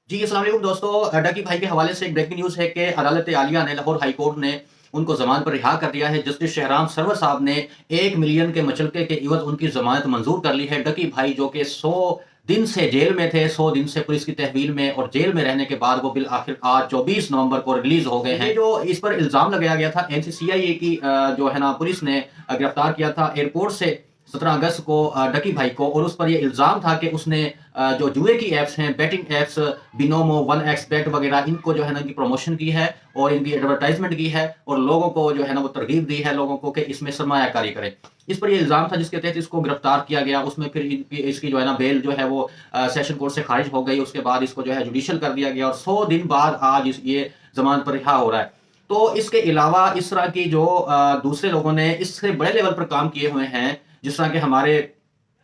जी, अस्सलाम वालेकुम दोस्तों। डकी भाई के हवाले से एक ब्रेकिंग न्यूज़ है कि अदालत आलिया ने लाहौर हाई कोर्ट ने उनको ज़मानत पर रिहा कर दिया है। जस्टिस शहराम सरवर साहब ने 1 मिलियन के मचलके के इवज़ उनकी ज़मानत मंज़ूर कर ली है। डकी भाई जो कि 100 दिन से जेल में थे, 100 दिन से पुलिस की तहवील में और जेल में रहने के बाद वो बिल आखिर आज 24 नवंबर को रिलीज़ हो गए हैं। ये जो इस पर इल्ज़ाम लगाया गया था एनसीसीआई की जो है ना पुलिस ने गिरफ्तार किया था एयरपोर्ट से 17 अगस्त को डकी भाई को, और उस पर ये इल्ज़ाम था कि उसने जो जुए की ऐप्स हैं, बेटिंग ऐप्स, बिनोमो, 1x बेट वगैरह, इनको जो है ना इनकी प्रमोशन की है और इनकी एडवर्टाइज़मेंट की है और लोगों को जो है ना वो तरगीब दी है लोगों को कि इसमें सरमायाकारी करें। इस पर ये इल्ज़ाम था जिसके तहत इसको गिरफ्तार किया गया। उसमें फिर इसकी जो है ना बेल जो है वो सेशन कोर्ट से खारिज हो गई। उसके बाद इसको जो है जुडिशियल कर दिया गया और 100 दिन बाद आज ये ज़मानत पर रिहा हो रहा है। तो इसके अलावा इस तरह की जो दूसरे लोगों ने इससे बड़े लेवल पर काम किए हुए हैं, जिस तरह के हमारे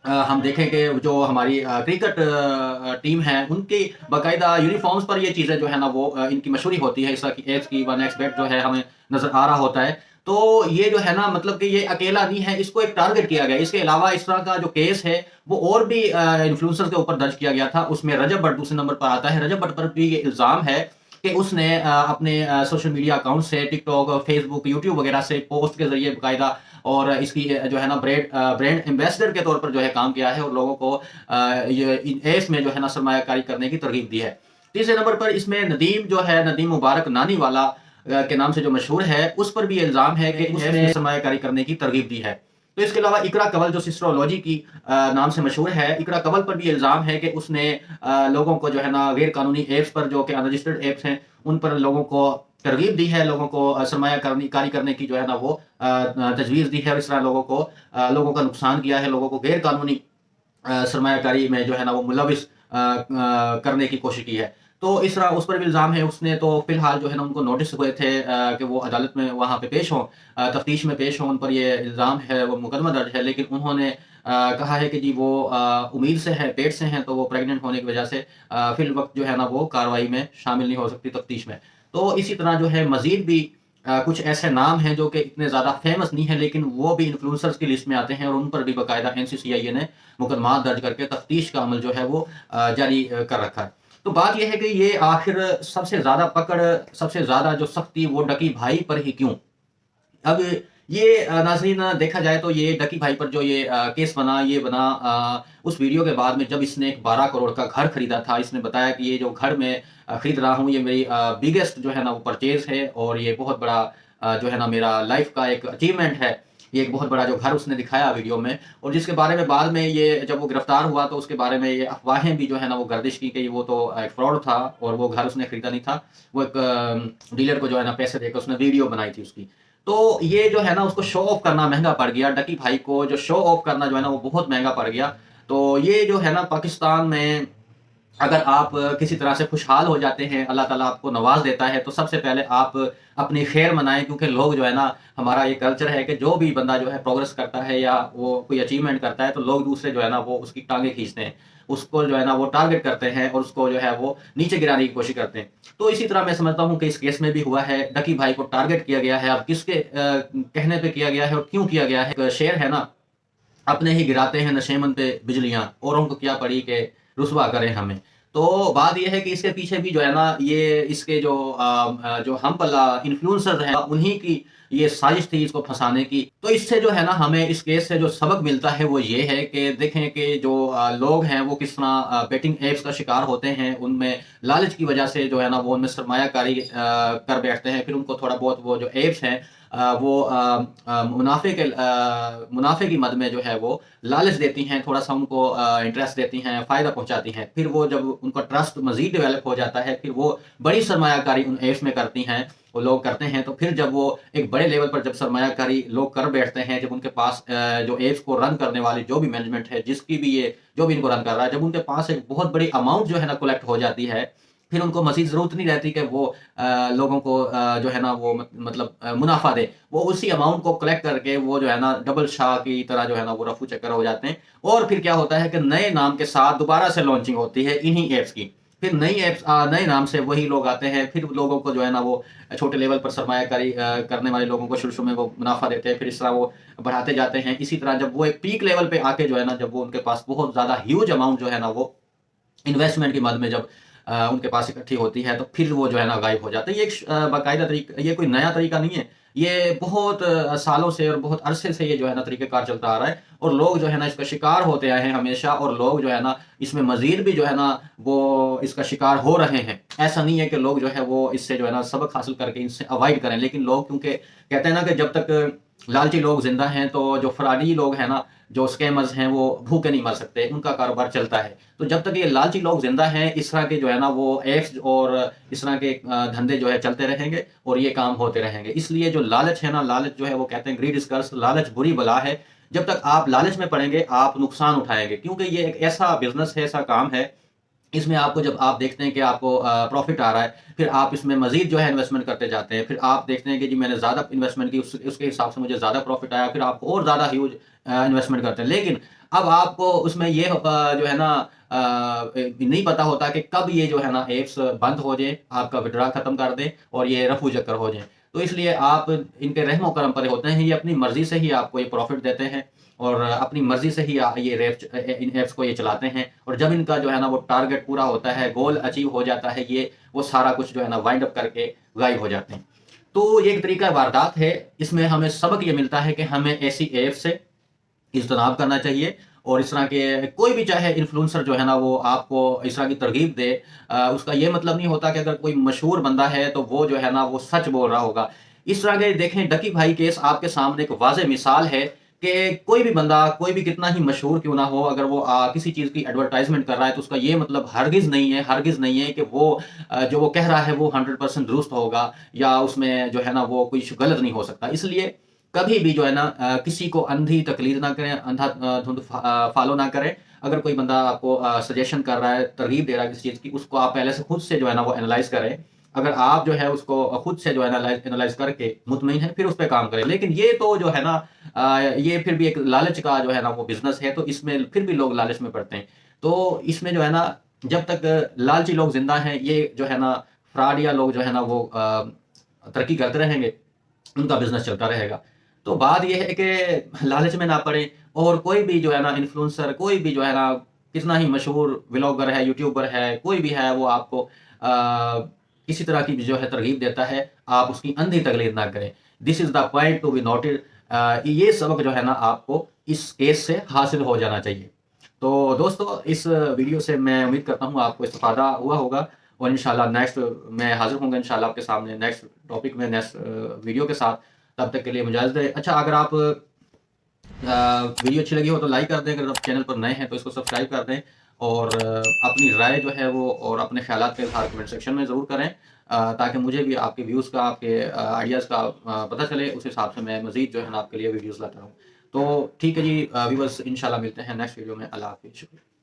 हम देखें कि जो हमारी क्रिकेट टीम है, उनकी बाकायदा यूनिफ़ॉर्म्स पर ये चीज़ें जो है ना वो इनकी मशहूरी होती है। इस तरह की एप्स की 1x बेट जो है हमें नज़र आ रहा होता है। तो ये जो है ना मतलब कि ये अकेला नहीं है, इसको एक टारगेट किया गया है। इसके अलावा इस तरह का जो केस है वो और भी इन्फ्लुएंसर्स के ऊपर दर्ज किया गया था। उसमें रजब भट्ट दूसरे नंबर पर आता है। रजब भट्ट पर भी ये इल्ज़ाम है कि उसने अपने सोशल मीडिया अकाउंट से टिकटॉक, फेसबुक, यूट्यूब वगैरह से पोस्ट के ज़रिए बाकायदा और इसकी जो है ना ब्रांड एम्बेसडर के तौर पर जो है काम किया है और लोगों को ये इन ऐप्स में जो है ना सरमायाकारी करने की तरगीब दी है। तीसरे नंबर पर इसमें नदीम जो है, नदीम मुबारक नानी वाला के नाम से जो मशहूर है, उस पर भी इल्ज़ाम है कि उसने सरमायाकारी करने की तरगीब दी है। तो इसके अलावा इकरा कंवल जो सिस्टरोलॉजी की नाम से मशहूर है, इकरा कंवल पर भी इल्ज़ाम है कि उसने लोगों को जो है ना गैर कानूनी ऐप्स पर जो कि अनरजिस्टर्ड ऐप्स हैं, उन पर लोगों को तरगीब दी है, लोगों को सरमायाकारी करने की जो है ना वो तजवीज़ दी है और इस तरह लोगों का नुकसान किया है, लोगों को गैर कानूनी सरमायाकारी में जो है ना वो मुलविस करने की कोशिश की है। तो इस तरह उस पर भी इल्ज़ाम है। उसने तो फ़िलहाल जो है ना उनको नोटिस हुए थे कि वो अदालत में वहाँ पे पेश हों, तफ्तीश में पेश हों, उन पर ये इल्ज़ाम है, वो मुकदमा दर्ज है। लेकिन उन्होंने कहा है कि जी वो उम्मीद से है, पेट से हैं, तो वो प्रेग्नेंट होने की वजह से फ़िलवक़्त जो है ना वो कार्रवाई में शामिल नहीं हो सकती तफ्तीश में। तो इसी तरह जो है मज़ीद भी कुछ ऐसे नाम हैं जो कि इतने ज़्यादा फ़ेमस नहीं हैं, लेकिन वो भी इन्फ्लुएंसर्स की लिस्ट में आते हैं और उन पर भी बाकायदा एनसीसीआई ने मुकदमा दर्ज करके तफ्तीश का अमल जो है वो जारी कर रखा है। तो बात ये है कि ये आखिर सबसे ज़्यादा पकड़, सबसे ज़्यादा जो सख्ती वो डकी भाई पर ही क्यों? अब ये नाज़रीन देखा जाए तो ये डकी भाई पर जो ये केस बना, ये बना उस वीडियो के बाद में जब इसने एक 12 करोड़ का घर खरीदा था। इसने बताया कि ये जो घर मैं खरीद रहा हूँ, ये मेरी बिगेस्ट जो है ना वो परचेज़ है और ये बहुत बड़ा जो है ना मेरा लाइफ़ का एक अचीवमेंट है। ये एक बहुत बड़ा जो घर उसने दिखाया वीडियो में, और जिसके बारे में बाद में ये जब वो गिरफ्तार हुआ तो उसके बारे में ये अफ़वाहें भी जो है ना वो गर्दिश की कि वो तो एक फ्रॉड था और वो घर उसने खरीदा नहीं था। वो एक डीलर को जो है ना पैसे देकर उसने वीडियो बनाई थी उसकी। तो ये जो है ना उसको शो ऑफ करना महँगा पड़ गया। डकी भाई को जो शो ऑफ करना जो है ना वो बहुत महँगा पड़ गया। तो ये जो है ना पाकिस्तान में अगर आप किसी तरह से खुशहाल हो जाते हैं, अल्लाह ताला आपको नवाज़ देता है, तो सबसे पहले आप अपनी खैर मनाएँ, क्योंकि लोग जो है ना, हमारा ये कल्चर है कि जो भी बंदा जो है प्रोग्रेस करता है या वो कोई अचीवमेंट करता है, तो लोग दूसरे जो है ना वो उसकी टाँगें खींचते हैं। उसको जो है ना वो टारगेट करते हैं और उसको जो है वो नीचे गिराने की कोशिश करते हैं। तो इसी तरह मैं समझता हूँ कि इस केस में भी हुआ है, डकी भाई को टारगेट किया गया है। अब किसके कहने पे किया गया है और क्यों किया गया है? एक शेर है ना, अपने ही गिराते हैं नशेमंद पे बिजलियाँ, औरों को क्या पड़ी कि रुसवा करें हमें। तो बात ये है कि इसके पीछे भी जो है ना ये इसके जो जो हम पल्ला इन्फ्लुएंसर्स हैं, उन्हीं की ये साजिश थी इसको फँसाने की। तो इससे जो है ना हमें इस केस से जो सबक मिलता है वो ये है कि देखें कि जो लोग हैं वो किस तरह बेटिंग ऐप्स का शिकार होते हैं। उनमें लालच की वजह से जो है ना वो उनमें सरमायाकारी कर बैठते हैं। फिर उनको थोड़ा बहुत वो जो ऐप्स हैं वो मुनाफ़े की मद में जो है वो लालच देती हैं, थोड़ा-सा उनको इंटरेस्ट देती हैं, फ़ायदा पहुँचाती हैं। फिर वो जब उनका ट्रस्ट मज़ीद डेवलप हो जाता है, फिर वो बड़ी सरमायाकारी उन ऐप्स में करती हैं, वो लोग करते हैं। तो फिर जब वो एक बड़े लेवल पर जब सरमायाकारी लोग कर बैठते हैं, जब उनके पास जो ऐप्स को रन करने वाली जो भी मैनेजमेंट है, जिसकी भी ये जो भी इनको रन कर रहा है, जब उनके पास एक बहुत बड़ी अमाउंट जो है ना कलेक्ट हो जाती है, फिर उनको मज़ीद ज़रूरत नहीं रहती कि वो लोगों को जो है ना वो मतलब मुनाफ़ा दे। वो उसी अमाउंट को कलेक्ट करके वो जो है ना डबल शाह की तरह जो है ना वो रफू चक्कर हो जाते हैं। और फिर क्या होता है कि नए नाम के साथ दोबारा से लॉन्चिंग होती है इन्हीं ऐप्स की। फिर नई ऐप्स नए नाम से वही लोग आते हैं, फिर लोगों को जो है ना वो छोटे लेवल पर सरमायाकारी करने वाले लोगों को शुरू-शुरू में वो मुनाफ़ा देते हैं, फिर इस तरह वो बढ़ाते जाते हैं। इसी तरह जब वो एक पीक लेवल पे आके जो है ना, जब वो उनके पास बहुत ज़्यादा ह्यूज अमाउंट जो है ना वो इन्वेस्टमेंट की मद में जब उनके पास इकट्ठी होती है तो फिर वो जो है ना गायब हो जाते हैं। ये एक बाकायदा तरीका, ये कोई नया तरीका नहीं है। ये बहुत सालों से और बहुत अरसे से ये जो है ना तरीक़ेकार चलता आ रहा है और लोग जो है ना इसका शिकार होते आए हैं हमेशा, और लोग जो है ना इसमें मज़ीद भी जो है ना वो इसका शिकार हो रहे हैं। ऐसा नहीं है कि लोग जो है वो इससे जो है ना सबक हासिल करके इनसे अवॉइड करें, लेकिन लोग क्योंकि कहते हैं ना कि जब तक लालची लोग ज़िंदा हैं तो जो फ्रॉडी लोग हैं ना, जो स्कैमर्स हैं वो भूखे नहीं मर सकते, उनका कारोबार चलता है। तो जब तक ये लालची लोग ज़िंदा हैं, इस तरह के जो है ना वो ऐप्स और इस तरह के धंधे जो है चलते रहेंगे और ये काम होते रहेंगे। इसलिए जो लालच है ना, लालच जो है वो कहते हैं ग्रीड इज़ कर्स, लालच बुरी बला है। जब तक आप लालच में पड़ेंगे, आप नुकसान उठाएँगे, क्योंकि ये एक ऐसा बिज़नेस है, ऐसा काम है, इसमें आपको जब आप देखते हैं कि आपको प्रॉफ़िट आ रहा है, फिर आप इसमें मज़ीद जो है इन्वेस्टमेंट करते जाते हैं। फिर आप देखते हैं कि जी मैंने ज़्यादा इन्वेस्टमेंट की, उसके हिसाब से मुझे ज़्यादा प्रॉफ़िट आया, फिर आप और ज़्यादा ह्यूज इन्वेस्टमेंट करते हैं। लेकिन अब आपको उसमें ये जो है ना नहीं पता होता कि कब ये जो है ना ऐप्स बंद हो जाए, आपका विथड्रॉ खत्म कर दें और ये रफू चक्कर हो जाए। तो इसलिए आप इनके रहमो करम पर होते हैं, ये अपनी मर्ज़ी से ही आपको ये प्रॉफ़िट देते हैं और अपनी मर्ज़ी से ही ये इन ऐप्स को ये चलाते हैं, और जब इनका जो है ना वो टारगेट पूरा होता है, गोल अचीव हो जाता है, ये वो सारा कुछ जो है ना वाइंड अप करके गायब हो जाते हैं। तो ये एक तरीका वारदात है, इसमें हमें सबक ये मिलता है कि हमें ऐसी ऐप से इज्तनाब करना चाहिए, और इस तरह के कोई भी चाहे इन्फ्लुएंसर जो है ना वो आपको इस तरह की तरगीब दे, उसका ये मतलब नहीं होता कि अगर कोई मशहूर बंदा है तो वो जो है ना वो सच बोल रहा होगा। इस तरह के देखें डकी भाई केस आपके सामने एक वाज़ेह मिसाल है कि कोई भी बंदा, कोई भी कितना ही मशहूर क्यों ना हो, अगर वो किसी चीज़ की एडवर्टाइज़मेंट कर रहा है तो उसका ये मतलब हरगिज़ नहीं है कि वो जो वो कह रहा है वो 100% दुरुस्त होगा या उसमें जो है ना वो कुछ गलत नहीं हो सकता। इसलिए कभी भी जो है ना किसी को अंधी तकलीद ना करें, अंधा धुंध फ़ॉलो ना करें। अगर कोई बंदा आपको सजेशन कर रहा है, तरगीब दे रहा है किसी चीज़ की, उसको आप पहले से खुद से जो है ना वो एनालाइज़ करें। अगर आप जो है उसको खुद से जो है एनालाइज़ एनालाइज़ करके मुतमईन हैं, फिर उस पे काम करें। लेकिन ये तो जो है ना ये फिर भी एक लालच का जो है ना वो बिज़नेस है, तो इसमें फिर भी लोग लालच में पड़ते हैं। तो इसमें जो है ना जब तक लालची लोग ज़िंदा हैं, ये जो है ना फ्रॉडिया लोग जो है ना वो तरक्की करते रहेंगे, उनका बिज़नेस चलता रहेगा। तो बात ये है कि लालच में ना पड़ें, और कोई भी जो है ना इन्फ्लुएंसर, कोई भी जो है ना कितना ही मशहूर व्लॉगर है, यूट्यूबर है, कोई भी है, वो आपको किसी तरह की भी जो है तरगीब देता है, आप उसकी अंधी तकलीद ना करें। This is the point to be noted. ये सबक जो है ना आपको इस केस से हासिल हो जाना चाहिए। तो दोस्तों, इस वीडियो से मैं उम्मीद करता हूँ आपको इस्तेफ़ादा हुआ होगा, और इंशाल्लाह नेक्स्ट मैं हाज़िर होऊँगा इंशाल्लाह आपके सामने नेक्स्ट टॉपिक में, नेक्स्ट वीडियो के साथ। तब तक के लिए मुझे इजाज़त दें। अच्छा, अगर आप वीडियो अच्छी लगी हो तो लाइक कर दें, अगर आप चैनल पर नए हैं तो इसको सब्सक्राइब कर दें, और अपनी राय जो है वो और अपने ख़यालात का इज़हार कमेंट सेक्शन में ज़रूर करें, ताकि मुझे भी आपके व्यूज़ का, आपके आइडियाज़ का पता चले। उस हिसाब से मैं मज़ीद जो है ना आपके लिए वीडियोज़ लाता रहूँ। तो ठीक है जी व्यूअर्स, इंशाल्लाह मिलते हैं नेक्स्ट वीडियो में। अल्लाह हाफ़िज़। शुक्रिया।